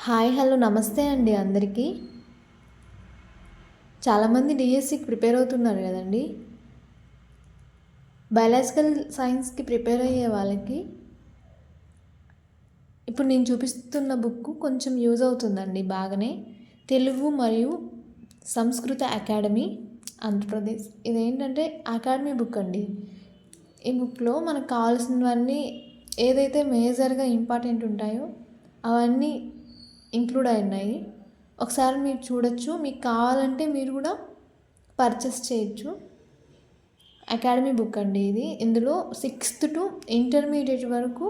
Hi hello నమస్తే అండి అందరికీ. చాలామంది డిఎస్సికి ప్రిపేర్ అవుతున్నారు కదండి. బయాలజికల్ సైన్స్కి ప్రిపేర్ అయ్యే వాళ్ళకి ఇప్పుడు నేను చూపిస్తున్న బుక్ కొంచెం యూజ్ అవుతుందండి బాగానే. తెలుగు మరియు సంస్కృత అకాడమీ ఆంధ్రప్రదేశ్. ఇదేంటంటే అకాడమీ బుక్ అండి. ఈ బుక్లో మనకు కావాల్సినవన్నీ ఏదైతే మేజర్గా ఇంపార్టెంట్ ఉంటాయో అవన్నీ ఇంక్లూడ్ అయి ఉన్నాయి. ఒకసారి మీరు చూడొచ్చు. మీకు కావాలంటే మీరు కూడా పర్చేస్ చేయొచ్చు. అకాడమీ బుక్ అండి ఇది. ఇందులో 6th to ఇంటర్మీడియట్ వరకు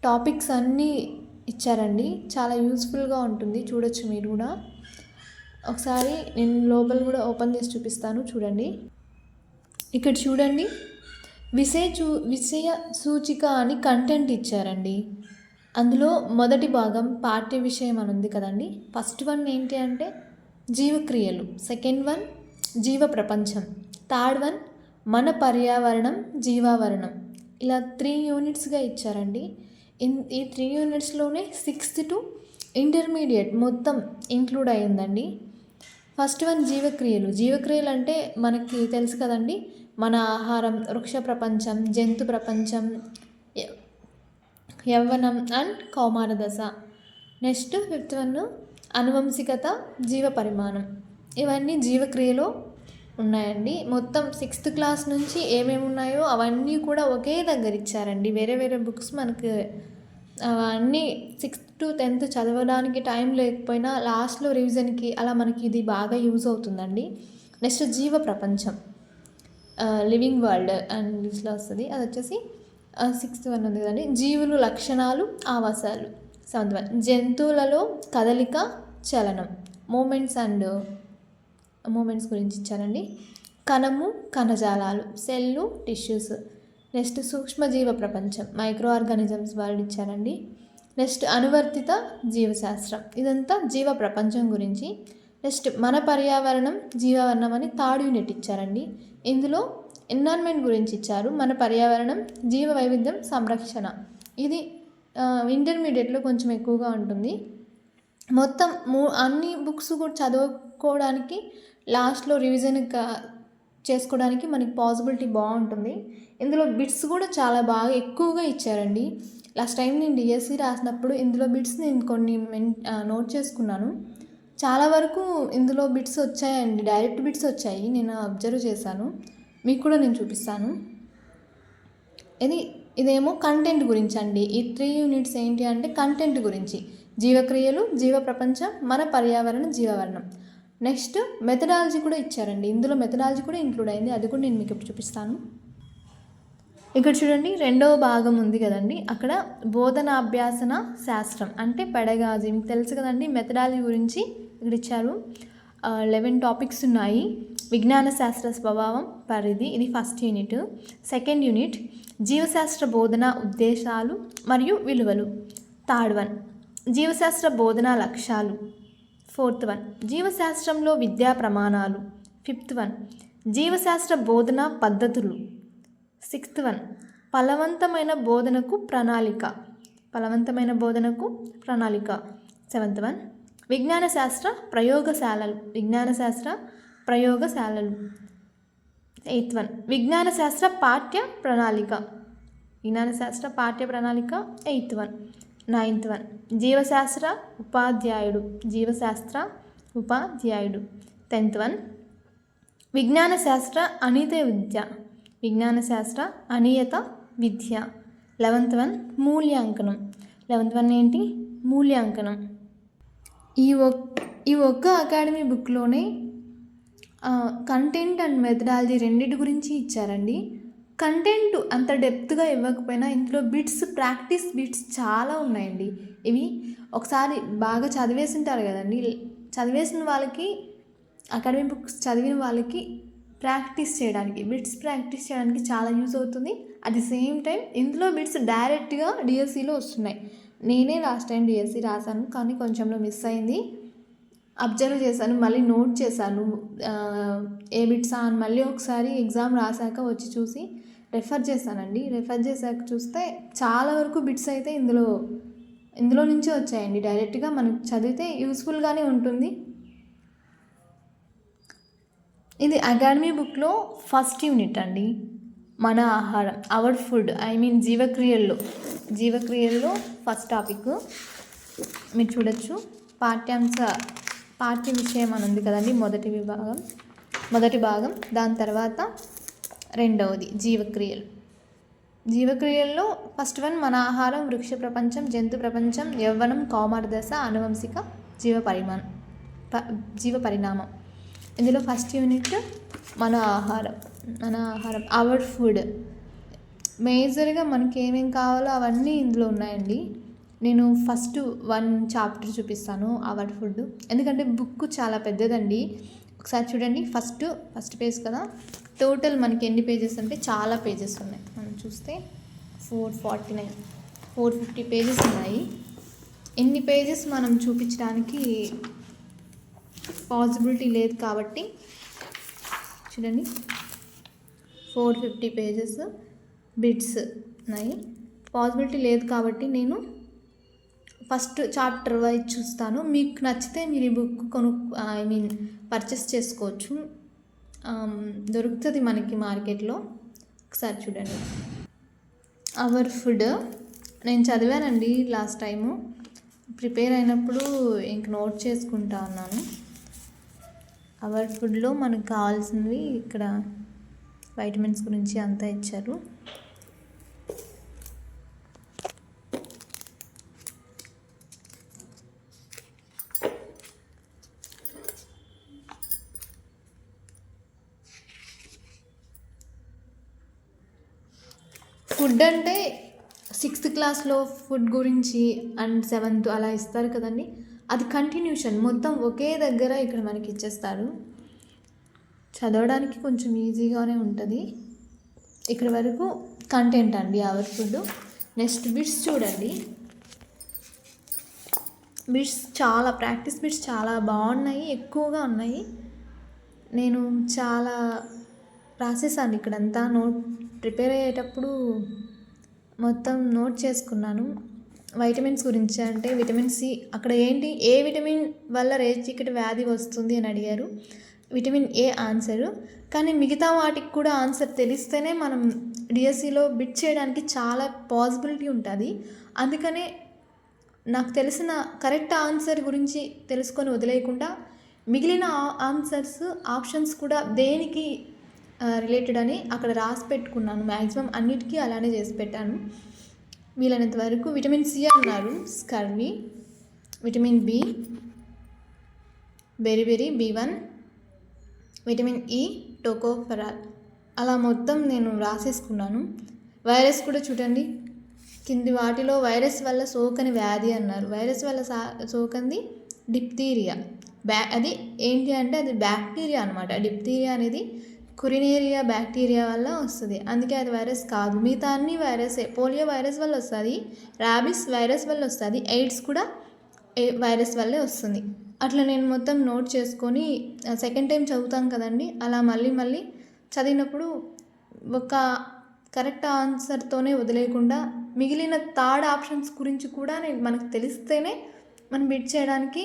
టాపిక్స్ అన్నీ ఇచ్చారండి. చాలా యూస్ఫుల్గా ఉంటుంది, చూడొచ్చు మీరు కూడా. ఒకసారి నేను లోపల కూడా ఓపెన్ చేసి చూపిస్తాను, చూడండి. ఇక్కడ చూడండి, విషయ సూచిక అని కంటెంట్ ఇచ్చారండి. అందులో మొదటి భాగం పాఠ్య విషయం అని ఉంది కదండి. ఫస్ట్ వన్ ఏంటి అంటే జీవక్రియలు, సెకండ్ వన్ జీవ ప్రపంచం, థర్డ్ వన్ మన పర్యావరణం జీవావరణం. ఇలా 3 యూనిట్స్గా ఇచ్చారండి. ఈ 3 యూనిట్స్లోనే 6th to ఇంటర్మీడియట్ మొత్తం ఇంక్లూడ్ అయ్యిందండి. ఫస్ట్ వన్ జీవక్రియలు అంటే మనకి తెలుసు కదండి. మన ఆహారం, వృక్ష ప్రపంచం, జంతు ప్రపంచం, యవ్వనం అండ్ కౌమార దశ. నెక్స్ట్ 5th వన్ అనువంశికత, జీవ పరిమాణం. ఇవన్నీ జీవక్రియలో ఉన్నాయండి. మొత్తం 6th క్లాస్ నుంచి ఏమేమి ఉన్నాయో అవన్నీ కూడా ఒకే దగ్గర ఇచ్చారండి. వేరే వేరే బుక్స్ మనకు అవన్నీ 6th to 10th చదవడానికి టైం లేకపోయినా లాస్ట్లో రివిజన్కి అలా మనకి ఇది బాగా యూజ్ అవుతుందండి. నెక్స్ట్ జీవ ప్రపంచం, లివింగ్ వరల్డ్ అండ్ ఇంగ్లీష్లో వస్తుంది. అది వచ్చేసి 6th వన్ ఉంది కదండి. జీవులు, లక్షణాలు, ఆవాసాలు. 7th వన్ జంతువులలో కదలిక, చలనం, మూమెంట్స్ గురించి ఇచ్చారండి. కణము, కణజాలాలు, సెల్లు, టిష్యూస్. నెక్స్ట్ సూక్ష్మజీవ ప్రపంచం, మైక్రో ఆర్గానిజమ్స్ వాళ్ళు ఇచ్చారండి. నెక్స్ట్ అనువర్తిత జీవశాస్త్రం, ఇదంతా జీవ ప్రపంచం గురించి. నెక్స్ట్ మన పర్యావరణం జీవావరణం అని 3rd యూనిట్ ఇచ్చారండి. ఇందులో ఎన్విరాన్మెంట్ గురించి ఇచ్చారు. మన పర్యావరణం, జీవ వైవిధ్యం, సంరక్షణ. ఇది ఇంటర్మీడియట్లో కొంచెం ఎక్కువగా ఉంటుంది. మొత్తం అన్ని బుక్స్ కూడా చదువుకోవడానికి లాస్ట్లో రివిజన్ చేసుకోవడానికి మనకి పాసిబిలిటీ బాగుంటుంది. ఇందులో బిట్స్ కూడా చాలా బాగా ఎక్కువగా ఇచ్చారండి. లాస్ట్ టైం నేను డిఎస్సి రాసినప్పుడు ఇందులో బిట్స్ నేను కొన్ని నోట్ చేసుకున్నాను. చాలా వరకు ఇందులో బిట్స్ వచ్చాయండి, డైరెక్ట్ బిట్స్ వచ్చాయి, నేను అబ్జర్వ్ చేశాను. మీకు కూడా నేను చూపిస్తాను. ఇదేమో కంటెంట్ గురించి అండి. ఈ 3 యూనిట్స్ ఏంటి అంటే కంటెంట్ గురించి. జీవక్రియలు, జీవ ప్రపంచం, మన పర్యావరణం జీవావరణం. నెక్స్ట్ మెథడాలజీ కూడా ఇచ్చారండి. ఇందులో మెథడాలజీ కూడా ఇంక్లూడ్ అయింది. అది కూడా నేను మీకు ఇప్పుడు చూపిస్తాను. ఇక్కడ చూడండి, 2వ భాగం ఉంది కదండి. అక్కడ బోధనాభ్యాసన శాస్త్రం అంటే పెడగాజీ. మీకు తెలుసు కదండి, మెథడాలజీ గురించి ఇక్కడ ఇచ్చారు. 11 టాపిక్స్ ఉన్నాయి. విజ్ఞాన శాస్త్ర స్వభావం, పరిధి, ఇది ఫస్ట్ యూనిట్. సెకండ్ యూనిట్ జీవశాస్త్ర బోధన ఉద్దేశాలు మరియు విలువలు. 3rd వన్ జీవశాస్త్ర బోధన లక్ష్యాలు. 4th వన్ జీవశాస్త్రంలో విద్యా ప్రమాణాలు. 5th వన్ జీవశాస్త్ర బోధన పద్ధతులు. 6th వన్ ఫలవంతమైన బోధనకు ప్రణాళిక. 7th వన్ విజ్ఞాన శాస్త్ర ప్రయోగశాలలు. 8th వన్ విజ్ఞాన శాస్త్ర పాఠ్య ప్రణాళిక. 8th one. 9th వన్ జీవశాస్త్ర ఉపాధ్యాయుడు. 10th వన్ విజ్ఞాన శాస్త్ర అనియత విద్య. 11th వన్ మూల్యాంకనం. 11th వన్ ఏంటి? మూల్యాంకనం. ఈ ఒక్క అకాడమీ బుక్లోనే కంటెంట్ అండ్ మెథడాలజీ రెండింటి గురించి ఇచ్చారండి. కంటెంట్ అంత డెప్త్గా ఇవ్వకపోయినా ఇందులో ప్రాక్టీస్ బిట్స్ చాలా ఉన్నాయండి. ఇవి ఒకసారి బాగా చదివేసింటారు కదండి. చదివేసిన వాళ్ళకి, అకాడమీ బుక్స్ చదివిన వాళ్ళకి ప్రాక్టీస్ చేయడానికి చాలా యూజ్ అవుతుంది. అట్ ది సేమ్ టైం ఇందులో బిట్స్ డైరెక్ట్గా డిఎస్సిలో వస్తున్నాయి. నేనే లాస్ట్ టైం డిఎస్సి రాశాను, కానీ కొంచెంలో మిస్ అయింది. అబ్జర్వ్ చేశాను, మళ్ళీ నోట్ చేశాను ఏ బిట్సా అని. మళ్ళీ ఒకసారి ఎగ్జామ్ రాశాక వచ్చి చూసి రెఫర్ చేశాక చూస్తే చాలా వరకు బిట్స్ అయితే ఇందులో ఇందులో నుంచే వచ్చాయండి. డైరెక్ట్గా మనకు చదివితే యూస్ఫుల్గానే ఉంటుంది. ఇది అకాడమీ బుక్లో ఫస్ట్ యూనిట్ అండి. మన ఆహారం, అవర్ ఫుడ్, జీవక్రియల్లో ఫస్ట్ టాపిక్ మీరు చూడొచ్చు. పాఠ్య విషయం అని ఉంది కదండి, మొదటి భాగం. దాని తర్వాత రెండవది జీవక్రియల్లో ఫస్ట్ వన్ మన ఆహారం, వృక్ష ప్రపంచం, జంతు ప్రపంచం, యవ్వనం, కౌమారదశ, ఆనువంశిక, జీవ పరిణామం. ఇందులో ఫస్ట్ యూనిట్ మన ఆహారం, అవర్ ఫుడ్. మేజర్గా మనకి ఏమేమి కావాలో అవన్నీ ఇందులో ఉన్నాయండి. నేను ఫస్ట్ 1 చాప్టర్ చూపిస్తాను, అవర్ ఫుడ్. ఎందుకంటే బుక్ చాలా పెద్దదండి. ఒకసారి చూడండి, ఫస్ట్ పేజ్ కదా. టోటల్ మనకి ఎన్ని పేజెస్ అంటే చాలా పేజెస్ ఉన్నాయి. మనం చూస్తే 450 పేజెస్ ఉన్నాయి. ఎన్ని పేజెస్ మనం చూపించడానికి పాసిబిలిటీ లేదు కాబట్టి చూడండి, 450 పేజెస్ బిట్స్ ఉన్నాయి. పాసిబిలిటీ లేదు కాబట్టి నేను ఫస్ట్ చాప్టర్ వైజ్ చూస్తాను. మీకు నచ్చితే మీరు ఈ బుక్ పర్చేస్ చేసుకోవచ్చు. దొరుకుతుంది మనకి మార్కెట్లో. ఒకసారి చూడండి, అవర్ ఫుడ్ నేను చదివానండి లాస్ట్ టైము. ప్రిపేర్ అయినప్పుడు ఇంక నోట్ చేసుకుంటా ఉన్నాను. అవర్ ఫుడ్లో మనకు కావాల్సినవి ఇక్కడ వైటమిన్స్ గురించి అంతా ఇచ్చారు. ఫుడ్ అంటే 6th క్లాస్లో ఫుడ్ గురించి అండ్ 7th అలా ఇస్తారు కదండి, అది కంటిన్యూషన్ మొత్తం ఒకే దగ్గర ఇక్కడ మనకి ఇచ్చేస్తారు. చదవడానికి కొంచెం ఈజీగానే ఉంటుంది. ఇక్కడ వరకు కంటెంట్ అండి అవర్ ఫుడ్. నెక్స్ట్ బిట్స్ చూడండి. ప్రాక్టీస్ బిట్స్ చాలా బాగున్నాయి, ఎక్కువగా ఉన్నాయి. నేను చాలా రాసేసాను ఇక్కడంతా. ప్రిపేర్ అయ్యేటప్పుడు మొత్తం నోట్ చేసుకున్నాను. వైటమిన్స్ గురించి అంటే విటమిన్ సి, అక్కడ ఏ విటమిన్ వల్ల రేచీకటి వ్యాధి వస్తుంది అని అడిగారు. Vitamin A answer. కానీ మిగతా వాటికి కూడా ఆన్సర్ తెలిస్తేనే మనం డిఎస్సిలో బిట్ చేయడానికి చాలా పాసిబిలిటీ ఉంటుంది. అందుకనే నాకు తెలిసిన కరెక్ట్ ఆన్సర్ గురించి తెలుసుకొని వదిలేయకుండా మిగిలిన ఆప్షన్స్ కూడా దేనికి రిలేటెడ్ అని అక్కడ రాసి పెట్టుకున్నాను. మ్యాక్సిమం అన్నిటికీ అలానే చేసి పెట్టాను. వీలైనంత వరకు విటమిన్ సి అన్నారు, scurvy. Vitamin B, beriberi, B1. Vitamin E, tocopherol. అలా మొత్తం నేను రాసేసుకున్నాను. వైరస్ కూడా చూడండి, కింది వాటిలో వైరస్ వల్ల సోకని వ్యాధి అన్నారు. వైరస్ వల్ల సోకంది డిప్తీరియా. అది ఏంటి అంటే అది బ్యాక్టీరియా అనమాట. డిప్తీరియా అనేది కురినేరియా బ్యాక్టీరియా వల్ల వస్తుంది, అందుకే అది వైరస్ కాదు. మిగతా అన్ని వైరసే. పోలియో వైరస్ వల్ల వస్తుంది, ర్యాబిస్ వైరస్ వల్ల వస్తుంది, ఎయిడ్స్ కూడా వైరస్ వల్లే వస్తుంది. అట్లా నేను మొత్తం నోట్ చేసుకొని సెకండ్ టైం చదువుతాం కదండి, అలా మళ్ళీ చదివినప్పుడు ఒక కరెక్ట్ ఆన్సర్తోనే వదిలేయకుండా మిగిలిన థర్డ్ ఆప్షన్స్ గురించి కూడా మనకు తెలిస్తేనే మనం బిట్ చేయడానికి,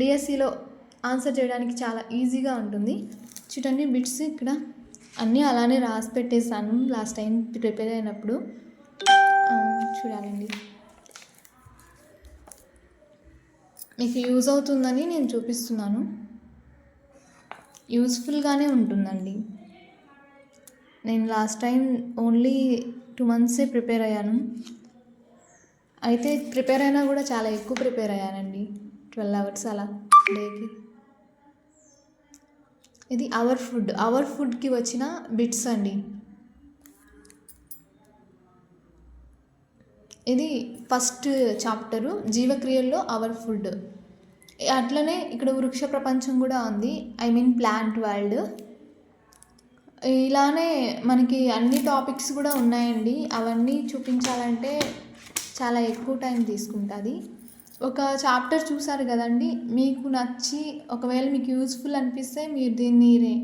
డిఎస్సిలో ఆన్సర్ చేయడానికి చాలా ఈజీగా ఉంటుంది. చూడండి బిట్స్ ఇక్కడ అన్నీ అలానే రాసి పెట్టేశాను లాస్ట్ టైం ప్రిపేర్ అయినప్పుడు. చూడాలండి, మీకు యూజ్ అవుతుందని నేను చూపిస్తున్నాను. యూస్ఫుల్గానే ఉంటుందండి. నేను last time only 2 months prepare అయ్యాను. అయితే ప్రిపేర్ అయినా కూడా చాలా ఎక్కువ ప్రిపేర్ అయ్యానండి, 12 hours అలా డేకి. ఇది అవర్ ఫుడ్కి వచ్చిన బిట్స్ అండి. ఇది ఫస్ట్ చాప్టరు, జీవక్రియల్లో అవర్ ఫుడ్. అట్లనే ఇక్కడ వృక్ష ప్రపంచం కూడా ఉంది, ప్లాంట్ వరల్డ్. ఇలానే మనకి అన్ని టాపిక్స్ కూడా ఉన్నాయండి. అవన్నీ చూపించాలంటే చాలా ఎక్కువ టైం తీసుకుంటుంది. ఒక చాప్టర్ చూసారు కదండి, మీకు నచ్చి ఒకవేళ మీకు యూస్ఫుల్ అనిపిస్తే మీరు దీన్ని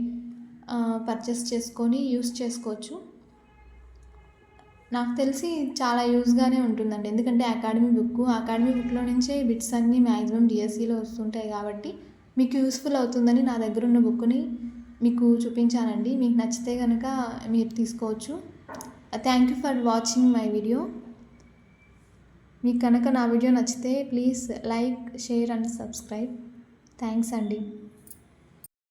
పర్చేస్ చేసుకొని యూస్ చేసుకోవచ్చు. నాకు తెలిసి చాలా యూజ్గానే ఉంటుందండి. ఎందుకంటే అకాడమీ బుక్లో నుంచే బిట్స్ అన్నీ మ్యాక్సిమం డిఎస్సిలో వస్తుంటాయి కాబట్టి మీకు యూస్ఫుల్ అవుతుందని నా దగ్గర ఉన్న బుక్ని మీకు చూపించానండి. మీకు నచ్చితే కనుక మీరు తీసుకోవచ్చు. Thank you for watching my video. మీకు కనుక నా వీడియో నచ్చితే please like, share and subscribe. Thanks అండి.